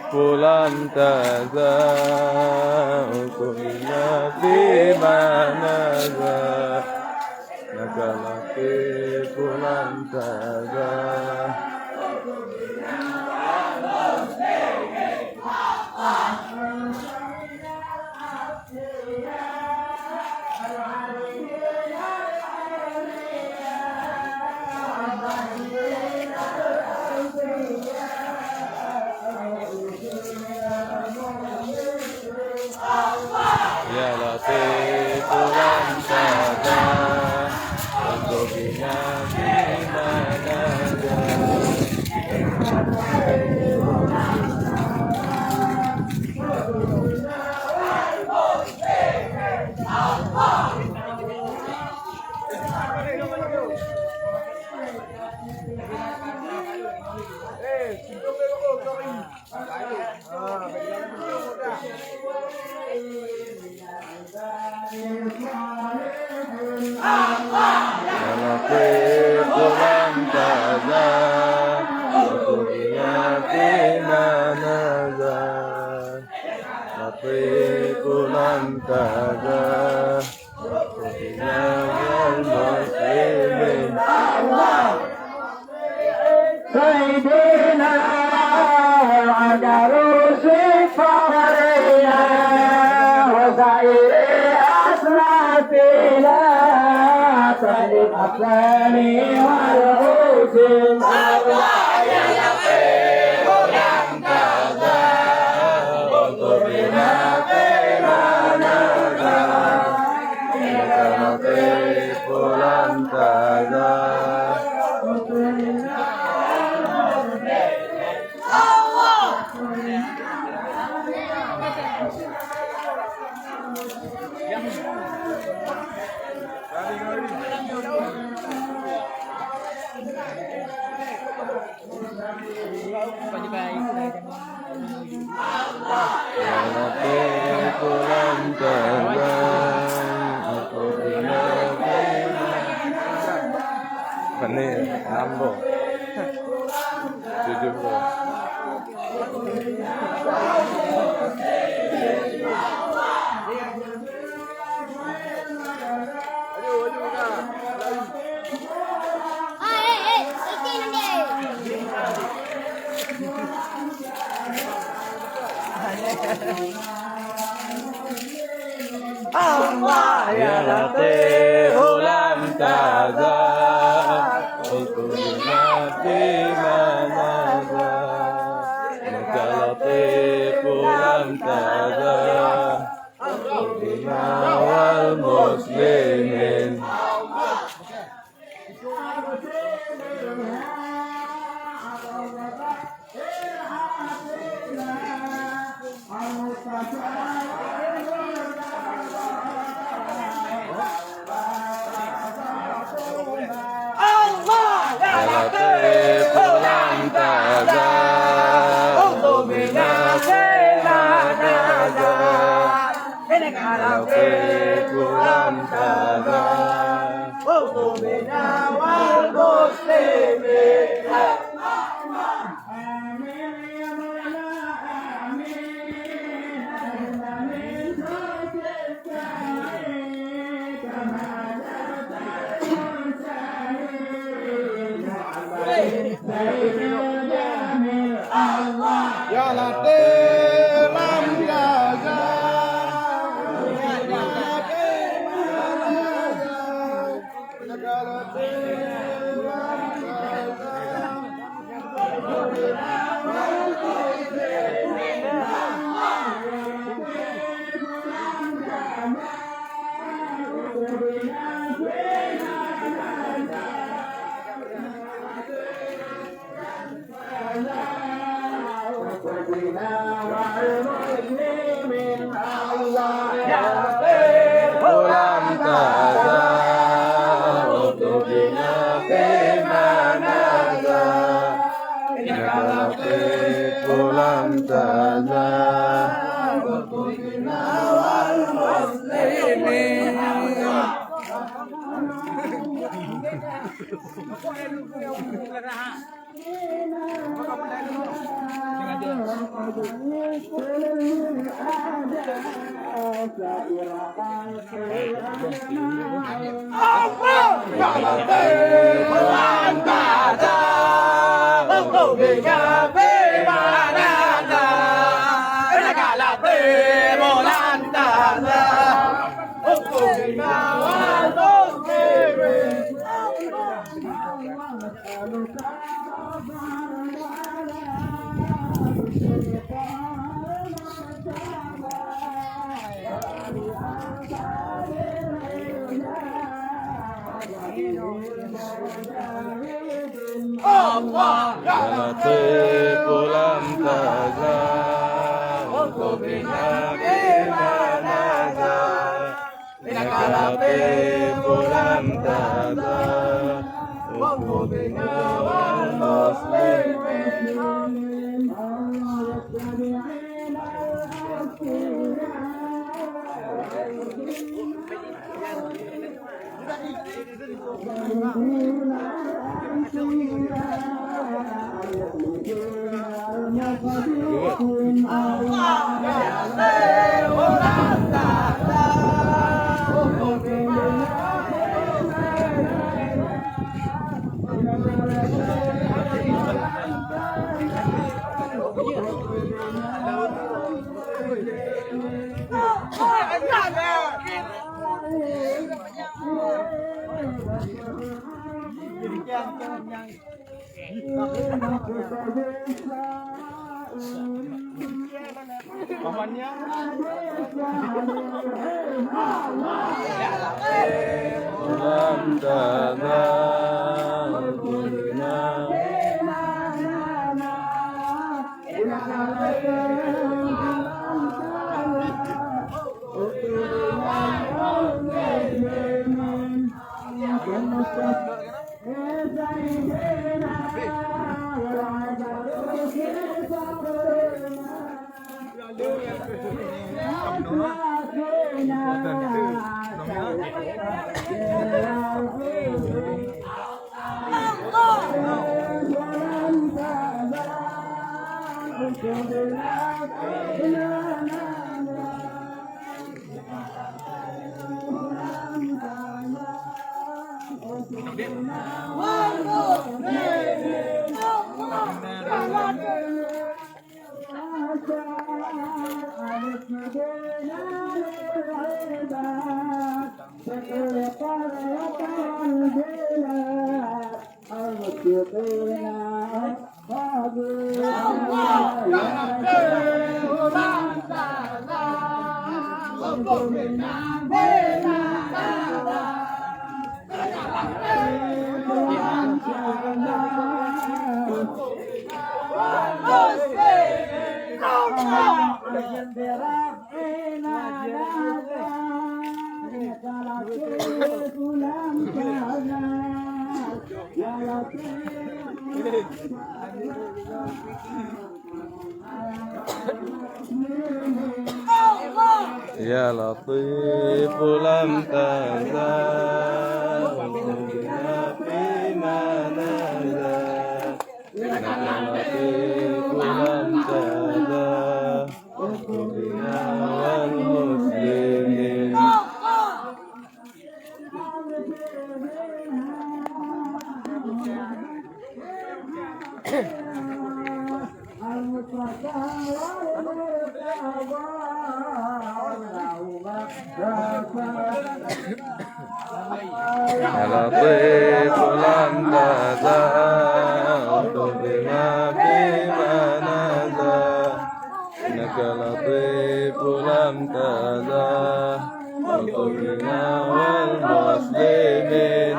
Pulang taza ukulina fi manaza nakalaki pulang taza ya latif pulang taza ukulina fi manaza pulang taza ukulina fi manaza latif pulang taza ukulina wal muslimin سيدنا على رؤوس فخرنا وسائر أسلافنا سلم أقلام ورؤوس الله يا لطيف لم تزل وطبنا فيما نزل ya latif pulang taza ya latif pulang taza ukulina fi Ini 6 loh 7 loh Allah ya latif ulam taza ukulina fi manaza ya latif ulam taza ukulina wal muslimin ya latif ulam taza ukulina fi manaza ya latif ulam taza وقومنا والمسلمين ya latif lam taza ya latif Ulam taza untuk bimanaza Nakalapit ulam taza untuk binawal muslimin Ulam taza untuk bimanaza Nakalapit ulam taza untuk binawal muslimin Nakalapit ulam taza untuk bimanaza Nakalapit ulam taza untuk binawal muslimin Ulam taza untuk Ya Latif ulam tazal fi manaza Ya Latif ulam tazal wal muslimin يا لطيف لم تزل تبدينا فيما نزل إنك لطيف لم تزل تبدينا والمسلمين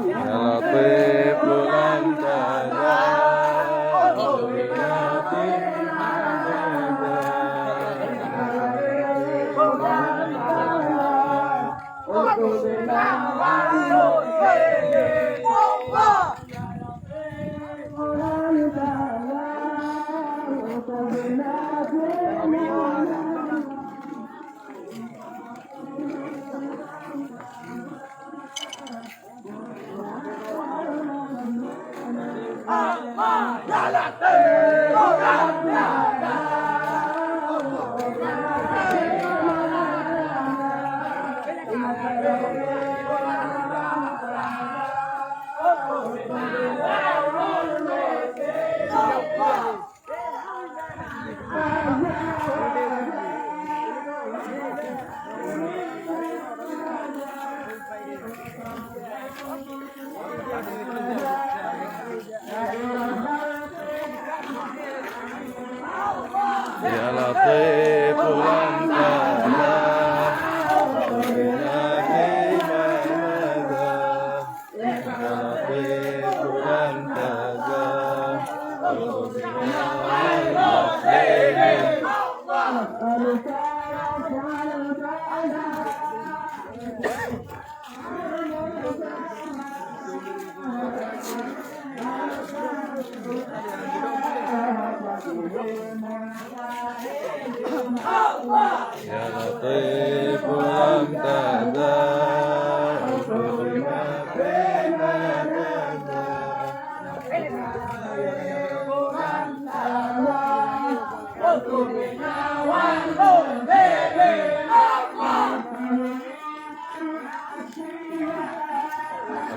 يا لطيف لم تزل تبدينا فيما يا لطيف لم تزل تبدينا فيما نزل يا لطيف لم تزل تبدينا والمسلمين يا لطيف لم تزل تبدينا فيما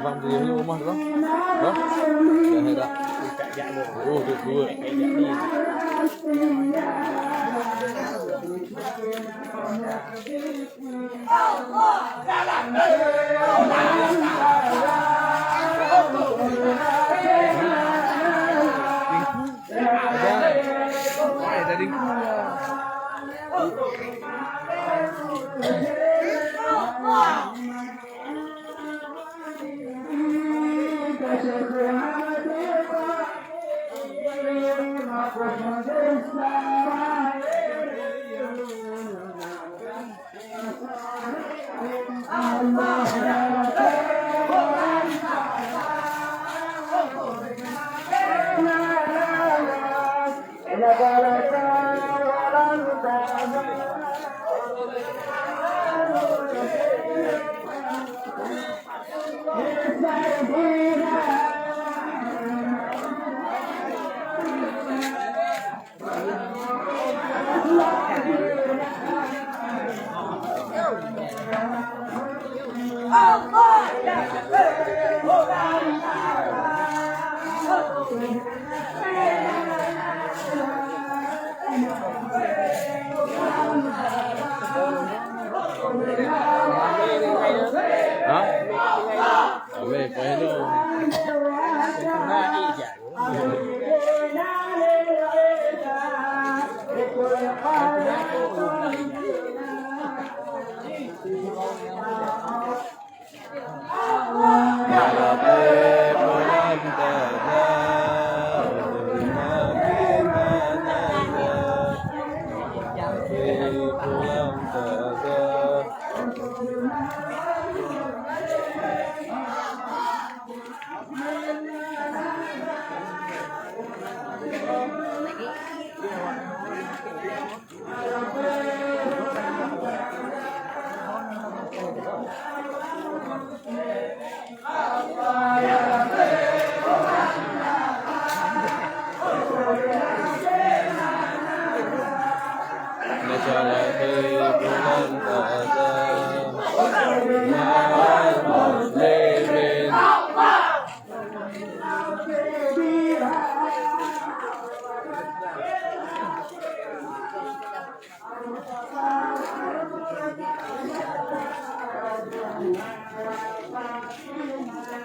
Abang beli rumah tu, dah? Dah dah. Oh, tu dua.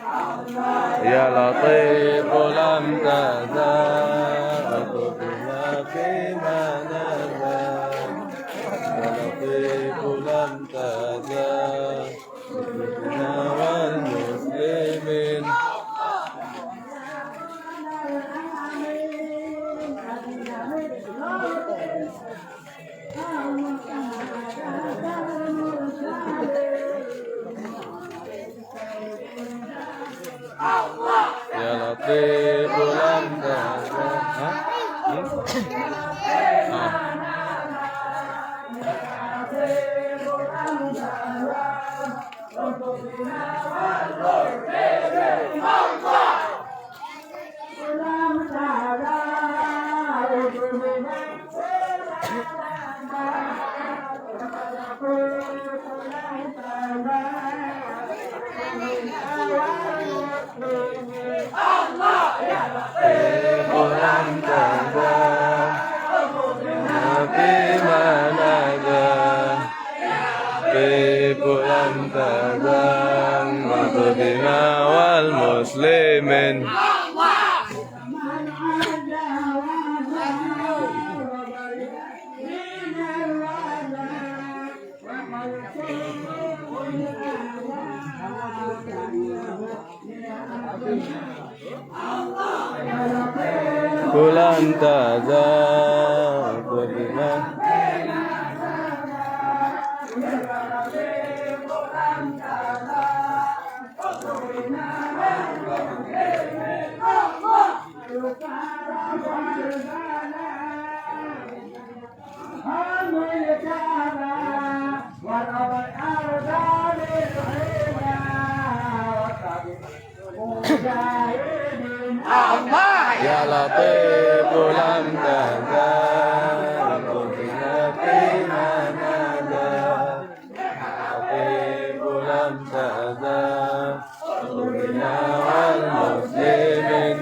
يا لطيف لم تزل بنا فيما نزل يا لطيف لم تزل بنا والمسلمين يا لطيف لم تزل بنا والمسلمين bulan tazal bina ya latif lam tazal bina fima nazal latif lam tazal bina wal muslimin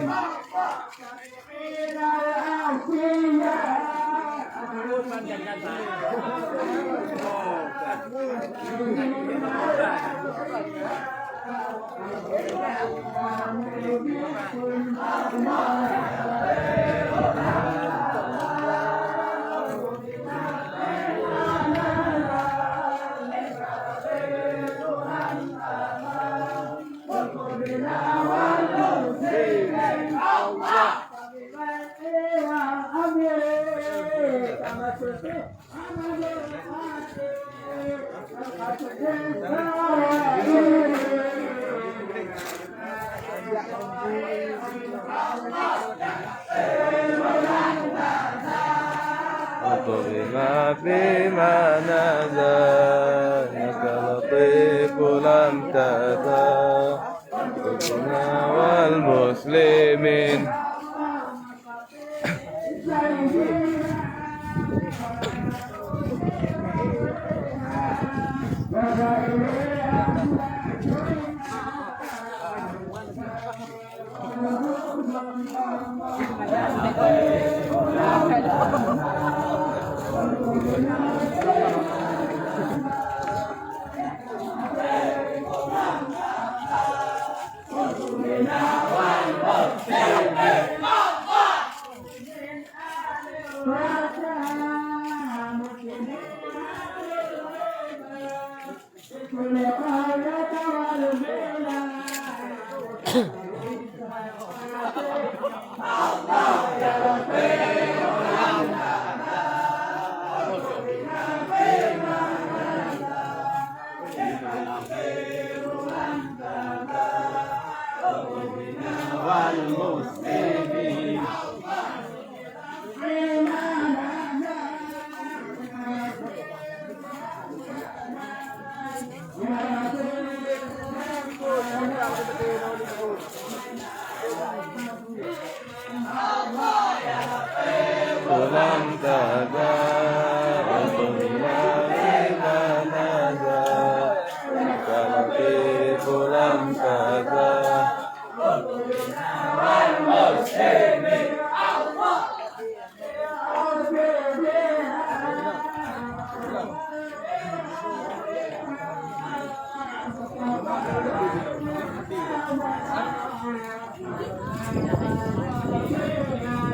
بما فيما نزل إنك لطيف لم تزل بنا والمسلمين lam tazal bina fima nazal إنك لطيف لم تزل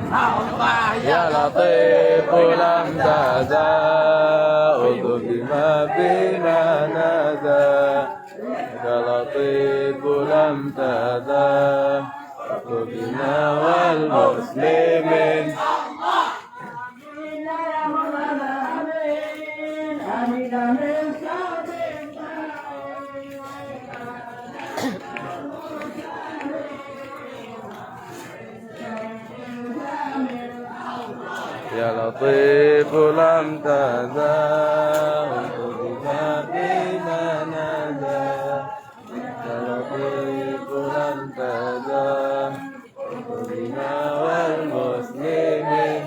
Ya Latif lam taza untuk bima bina nada. Ya Latif lam taza untuk bina wal muslimin. Ya Latif lam taza untuk bima bina nada. Ya Latif lam taza untuk bina wal muslimin.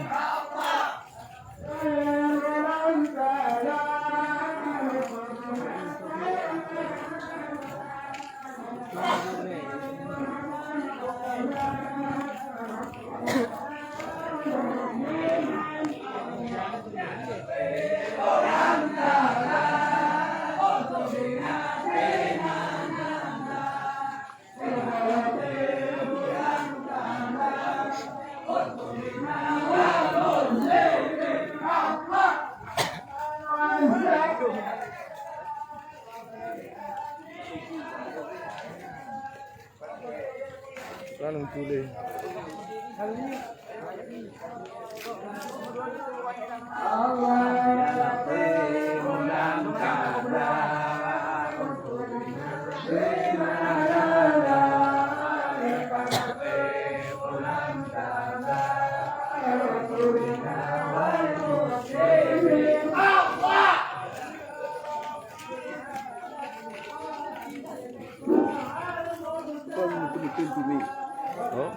Kan tulis. Oh.